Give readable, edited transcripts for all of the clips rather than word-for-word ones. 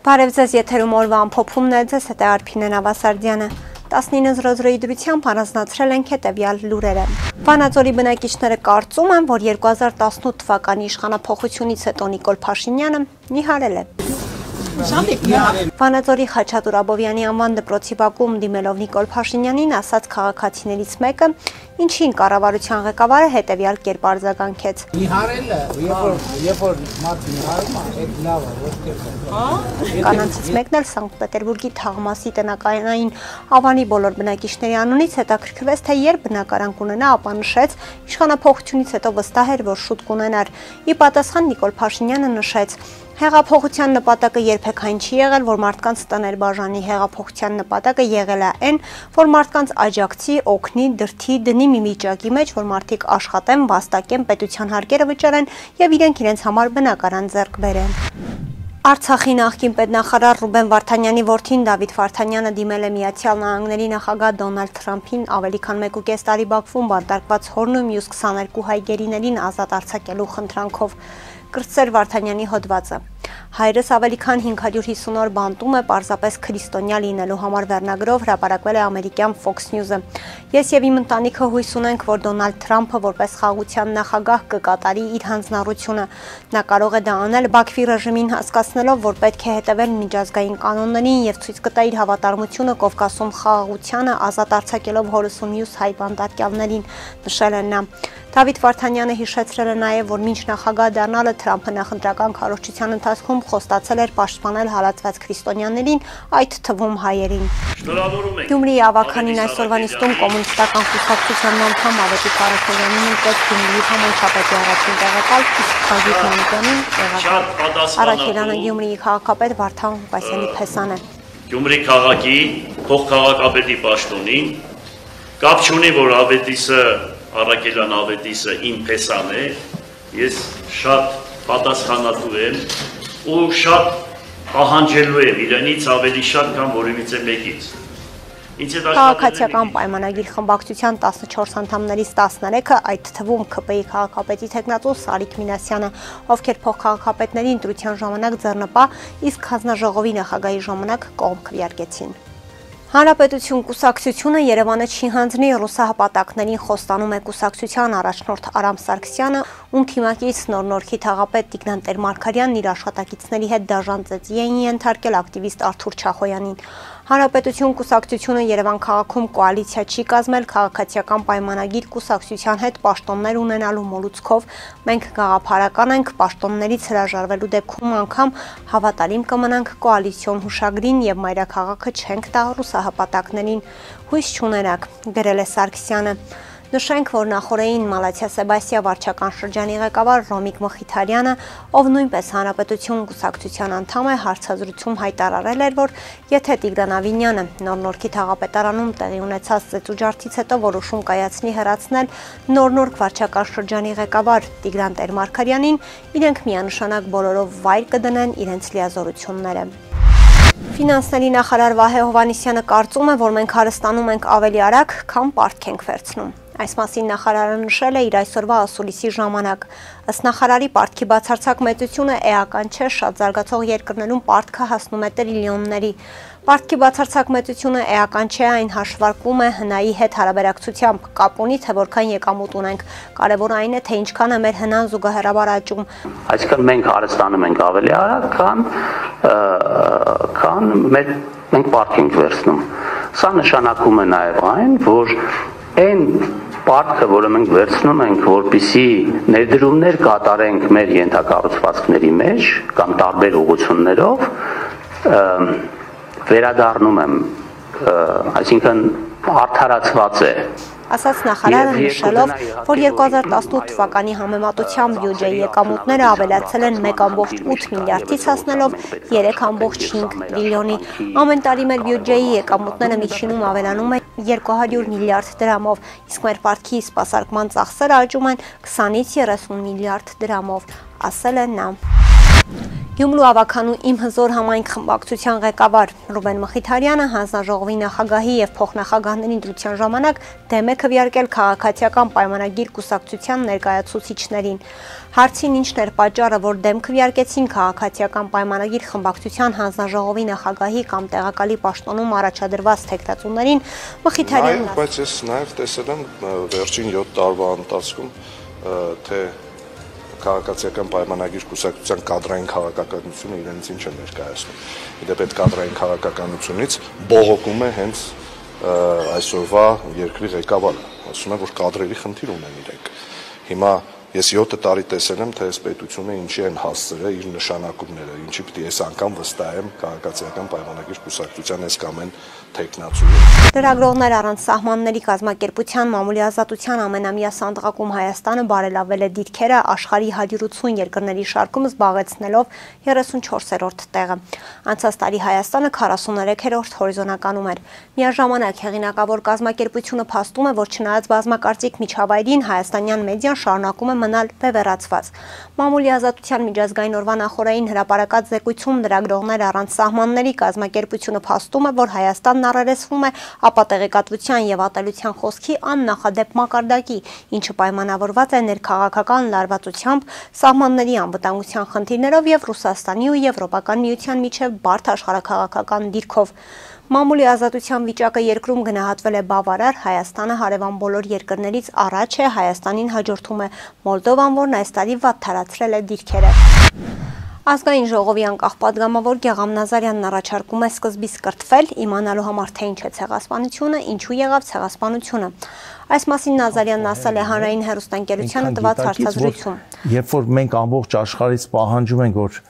Բարև ձեզ, եթերում օրվա ամփոփումն է, ձեզ հետ է Արփինե Նավասարդյանը։ 19:00-ի դրությամբ առանձնացրել ենք հետևյալ լուրերը։ Վանաձորի բնակիչները կարծում են, որ 2018 թվականի իշխանափոխությունից հետո Նիկոլ Փաշինյանը նիհարել է։ Վանաձորի Խաչատուր Աբովյանի անվան դպրոցի բակում դիմելով Նիկոլ Փաշինյանին ասաց քաղաքացիներից մեկը, ինչին կառավարության ղեկավարը հետևյալ կերպ արձագանքեց։ Նիհարել է, երբ որ մարդը նիհարում է, այդ լավ է, ոչ թե։ Կանանցից մեկն էլ Սանկտ Պետերբուրգի Թաղմասի տնականային Ավանի բոլոր բնակիչների անունից հետաքրքրվեց, թե երբ բնակարան կունենա, ապա նշեց, իշխանափոխությունից հետո վստահ էր, որ շուտ կունենար։ Ի պատասխան Նիկոլ Փաշինյանը նշեց. Հեղափոխության նպատակը երբեք այն չի եղել, որ մարդկանց տներ բաժանի, հեղափոխության նպատակը եղել է այն, որ մարդկանց աջակցի, օգնի, դրդի, դնի մի վիճակի մեջ, որ մարդիկ աշխատեն, վաստակեն, պետության հարկերը վճարեն եւ իրենց համար բնակարան ձեռք բերեն։ Արցախի նախկին պետնախարար Ռուբեն Վարդանյանի որդին Դավիթ Վարդանյանը դիմել է Միացյալ Նահանգների նախագահ Դոնալդ Թրամփին ավելի քան 1.5 տարի Բաքվում բանտարկված հորն ու մյուս 22 հայ գերիներին ազատ արձակելու խնդրանքով կրտսեր Վարդանյանի հոդվածը։ Հայրս ավելի քան 550 օր բանտում է պարզապես քրիստոնյա լինելու համար վերնագրով հրապարակվել է ամերիկյան Fox News-ը։ Ես եւ իմ ընտանիքը հույս ունենք, որ Դոնալդ Թրամփը որպես խաղաղության նախագահ կկատարի իր հանձնառությունը։ Նա կարող է դա անել Բաքվի ռեժիմին հասկացնելով, որ պետք է հետևել միջազգային կանոններին եւ ցույց կտա իր հավատարմությունը Կովկասում խաղաղությանը ազատ արձակելով հորս ու մյուս հայ բանտարկյալներին, նշել է նա։ Դավիթ Վարդանյանը հիշեցրել է նաև, որ մինչ նախագահ դառնալը Թրամփը նախընտրական քարոզչության ընթացքում խոստացել էր պաշտպանել հալածված քրիստոնյաներին, այդ թվում հայերին։ Գյումրիի ավականին այսօրվա նիստում կոմունիստական կուսակցության անդամ Ավետիք Արաքելյանին ընկեց Գյումրիի համայնքապետի առաջին տեղակալ, իսկ Գագիկ Մանուկյանին տեղակալ։ Արաքելյանը Գյումրիի քաղաքապետ Վարդան Ղուկասյանի փեսան է։ Գյումրի քաղաքի փոխքաղաքապետի պաշտոնին կապ չունի, որ Ավետիսը Արաքելյան Ավետիսը իմ փեսան է, ես շատ պատասխանատու եմ ու շատ պահանջելու եմ իրենից ավելի շատ, քան որևիցե մեկից։ Քաղաքացիական պայմանագիր խմբակցության 14 անդամներից 13-ը, այդ թվում ՔՊ-ի քաղաքապետի թեկնածու Սարիկ Մինասյանը, ովքեր փոխքաղաքապետների ընտրության ժամանակ ձեռնպահ, իսկ հանձնաժողովի նախագահի ժամանակ կողմ քվեարկեցին։ Հանրապետություն կուսակցությունը Երևանը չի հանձնի ռուսահպատակներին խոստանում է կուսակցության առաջնորդ Արամ Սարգսյանը, ում թիմակից Նոր-Նորքի թաղապետ Տիգրան Տեր-Մարգարյանն իր աշխատակիցների հետ դաժան ծեծի էին ենթարկել ակտիվիստ Արթուր Չախոյանին։ Հանրապետություն կուսակցությունը Երևան քաղաքում կոալիցիա չի կազմել քաղաքացիական պայմանագիր կուսակցության հետ պաշտոններ ունենալու մոլուցքով, մենք գաղափարական ենք, պաշտոններից հրաժարվելու դեպքում անգամ հավատարիմ կմնանք կոալիցիոն հուշագրին եւ մայրաքաղաքը չենք տա ռուսահպատակներին, հույս չունենաք, գրել է Սարգսյանը։ Նշենք, որ նախորդին Մալաթիա Սեբաստիա վարչական շրջանի ղեկավար Ռոմիկ Մխիթարյանը, ով նույնպես Հանրապետություն կուսակցության անդամ է, հարցազրույցում հայտարարել էր, որ եթե Տիգրան Ավինյանը Նոր-Նորքի թաղապետարանում տեղի ունեցած ծեծուջարդից հետո որոշում կայացնի հեռացնել Նոր-Նորք վարչական շրջանի ղեկավար Տիգրան Տեր-Մարգարյանին, իրենք միանշանակ բոլորով վայր կդնեն իրենց լիազորությունները։ Ֆինանսների նախարար Վահե Հովհաննիսյանը կարծում է, որ մենք հարստանում ենք ավելի արագ, քան պարտք ենք վերցնում։ Այս մասին նախարարը նշել է իր այսօրվա ասուլիսի ժամանակ։ Ըստ նախարարի պարտքի բացարձակ մեծությունը էական չէ, շատ զարգացող երկրներում պարտքը հասնում է տրիլիոնների։ Պարտքի բացարձակ մեծությունը էական չէ, այն հաշվարկվում է հնայի հետ հարաբերակցությամբ, կապ ունի, թե որքան եկամուտ ունենք։ Կարևորը այն է, թե ինչքան է մեր հնան զուգահեռաբար աճում։ Այսինքն մենք հարստանում ենք ավելի արագ, քան մենք պարտք ենք վերցնում։ Սա նշանակում է նաև այն, որ այն պարտքը, որը մենք վերցնում ենք, որպեսզի ներդրումներ կատարենք մեր ենթակառուցվածքների մեջ կամ տարբեր ուղղություններով, վերադառնում եմ, այսինքն արդարացված է։ Ասաց նախարարը նշելով, որ 2018 թվականի համեմատությամբ բյուջեի եկամուտները ավելացել են 1.8 միլիարդից հասնելով 3.5 տրիլիոնի։ Ամեն տարի մեր բյուջեի եկամուտները միջինում ավելանում են 200 միլիարդ դրամով, իսկ մեր պարտքի սպասարկման ծախսերը աճում են 20-ից 30 միլիարդ դրամով, ասել է նա։ Գյումրու ավականու իմ հզոր համայնք խմբակցության ղեկավար Ռուբեն Մխիթարյանը հանձնաժողովի նախագահի եւ փոխնախագահների ընտրության ժամանակ դեմ է քվեարկել քաղաքացիական պայմանագիր կուսակցության ներկայացուցիչներին։ Հարցին ինչն էր պատճառը, որ դեմ քվեարկեցին քաղաքացիական պայմանագիր խմբակցության հանձնաժողովի նախագահի կամ տեղակալի պաշտոնում առաջադրված թեկնածուներին, Մխիթարյանն բայց ես նաեւ տեսել եմ վերջին 7 տարվա ընթացքում թե քաղաքացիական պայմանագիր կուսակցության կադրային քաղաքականությունը իրենից ինչ է ներկայացնում։ Իդեպ այդ կադրային քաղաքականությունից բողոքում է հենց այսօրվա երկրի ղեկավարը, ասում է, որ կադրերի խնդիր ունեն իրենք։ Հիմա ես 7 տարի տեսել եմ, թե այս պետությունը ինչի են հասցրել իր նշանակումները, ինչի պիտի ես անգամ վստահեմ քաղաքացիական պայմանագիր կուսակցության այս կամ այն թեկնածուին։ Լրագրողներ առանց սահմանների կազմակերպության մամուլի ազատության ամենամյա սանդղակում Հայաստանը բարելավել է դիրքերը աշխարհի 180 երկրների շարքում զբաղեցնելով 34-րդ տեղը։ Անցած տարի Հայաստանը 43-րդ հորիզոնականում էր։ Միաժամանակ հեղինակավոր կազմակերպությունը փաստում է, որ չնայած բազմակարծիք միջավայրին հայաստանյան մեդիան շարունակում է մնալ բևեռացված։ Մամուլի ազատության միջազգային օրվա նախօրեին հրապարակած զեկույցում լրագրողներ առանց սահմանների կազմակերպությունը փաստում է, որ Հայաստանն առերեսվում է ապատեղեկատվության եւ ատելության խոսքի աննախադեպ մակարդակի, ինչը պայմանավորված է ներքաղաքական լարվածությամբ, սահմանների անվտանգության խնդիրներով եւ Ռուսաստանի ու Եվրոպական միության միջև բարդ աշխարհաքաղաքական դիրքով։ Մամուլի ազատության վիճակը երկրում գնահատվել է բավարար, Հայաստանը հարևան բոլոր երկրներից առաջ է, Հայաստանին հաջորդում է Մոլդովան, որն այս տարի վատթարացրել է դիրքերը։ Ազգային ժողովի անկախ падգամավոր Գեղամ Նազարյանն առաջարկում է սկզբից կրթվել, իմանալու համար թե ինչ է ցեղասպանությունը, ինչու եղավ ցեղասպանությունը։ Այս մասին Նազարյանն ասել է հանրային հեռուստաընկերությանը տված հարցազրույցում։ Երբ որ մենք ամբողջ աշխարհից պահանջում ենք, որ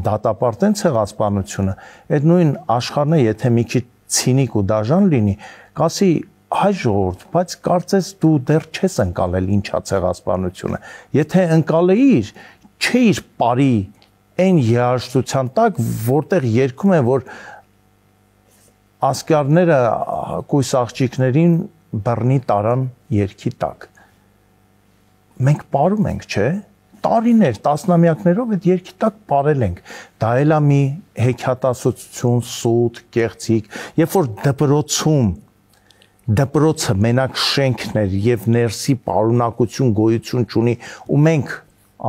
դատապարտեն ցեղասպանությունը, այդ նույն աշխարհն է, եթե մի քիչ ցինիկ ու դաժան լինի, կասի հայ ժողովուրդ, բայց կարծես դու դեռ չես ընկալել ինչա ցեղասպանությունը։ Եթե ընկալեիր, չէիր բարի այն երաժշտության տակ, որտեղ երգում են, որ ասկարները կույս աղջիկներին բռնի տարան երգի տակ։ Մենք ապարում ենք, չէ՞։ Տարիներ, տասնամյակներով այդ երկի տակ ապարել ենք։ Դա էլ է մի հեքիաթասոցություն, սուտ, կեղծիք, երբ որ դպրոցը մենակ շենքն էր եւ ներսի պարունակություն գոյություն չունի ու մենք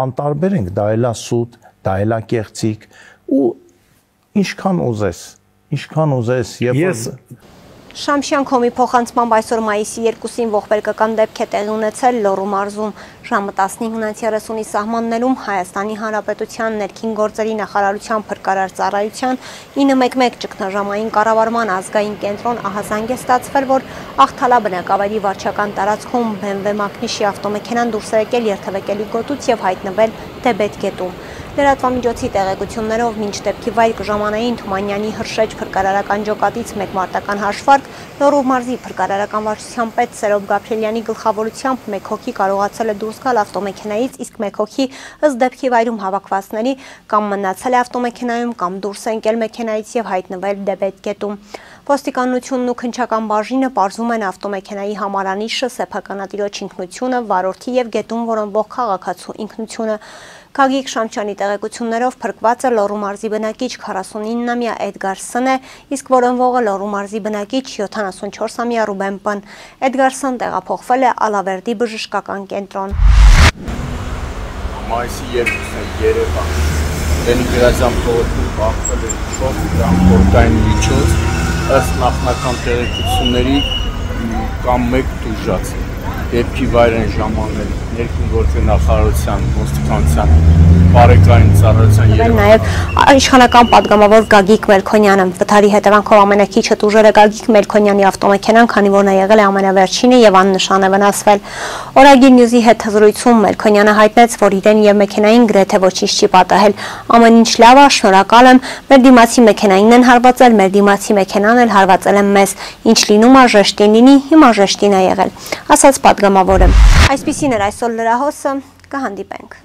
անտարբեր ենք, դա էլ է սուտ, դա էլ է կեղծիք ու ինչքան ուզես, երբ որ Շամշյան Քոմի փոխանցմամբ այսօր մայիսի 2-ին ողբերգական դեպք է տեղի ունեցել Լոռու մարզում։ Ժամը 15:30-ի սահմաններում Հայաստանի Հանրապետության ներքին գործերի նախարարության փրկարար ծառայության 911 ճգնաժամային կառավարման ազգային կենտրոն ահազանգ է ստացվել, որ Աղթալա բնակավայրի վարչական տարածքում BMW մակնիշի ավտոմեքենան դուրս է եկել երթևեկելի գոտուց եւ հայտնվել Դեբետ գետում։ Լրատվամիջոցի տեղեկություններով մինչ դեպքի վայր կժամանային Թումանյանի Հրշեջ փրկարարական ջոկատից մեկ մարտական հաշվարկ, Լոռու մարզի փրկարարական վարչության պետ Սերոբ Գաբրիելյանի գլխավորությամբ մեկ հոգի կարողացել է դուրս գալ ավտոմեքենայից, իսկ մեկ հոգի ըստ դեպքի վայրում հավաքվածների կամ մնացել է ավտոմեքենայում կամ դուրս է ընկել մեքենայից եւ հայտնվել Դեբետ գետում։ Ոստիկանությունն ու քննչական բաժինը պարզում են ավտոմեքենայի համարանիշը, սեփականատիրոջ ինքնությունը, վարորդի եւ գետում որոնվող քաղաքացու ինքնությունը։ Գագիկ Շամչյանի տեղեկություններով փրկված է Լոռու մարզի բնակիչ 49-ամյա Էդգար Ս-ն է, իսկ որոնվողը Լոռու մարզի բնակիչ 74-ամյա Ռուբեն Բ-ն։ Էդգար Ս-ն տեղափոխվել է Ալավերդի բժշկական կենտրոն։ Մայիսի 2-ը Երևան։ Լենինգրադյան փողոցում բախվել է շոկ տրանսպորտային միջոց, ըստ նախնական տեղեկությունների կամ մեկ տուժած։ Դեպքի վայր են ժամանել ներքին գործերի նախարարության, ոստիկանության, բարեկային ծառայության եւ նաեւ իշխանական падգամավոր Գագիկ Մելքոնյանը։ Վթարի հետևանքով ամենակիչը տուժել է Գագիկ Մելքոնյանի ավտոմեքենան, քանի որ նա եղել է ամենավերջինը եւ աննշան է վնասվել։ Օրագիր Նյուզի հետ հզրույցում Մելքոնյանը հայտնեց, որ իրեն եւ մեքենային գրեթե ոչինչ չի պատահել։ Ամեն ինչ լավ է, շնորհակալ եմ։ Մեր դիմացի մեքենային են հարվածել, մեր դիմացի մեքենան էլ հարվածել է մեզ։ Ինչ լինում է, ժեշտին լինի, հիմա ժեշտին է եղել, ասաց падգամավորը։ Այսպիսին էր այսօր լրահոսը, կհանդիպենք։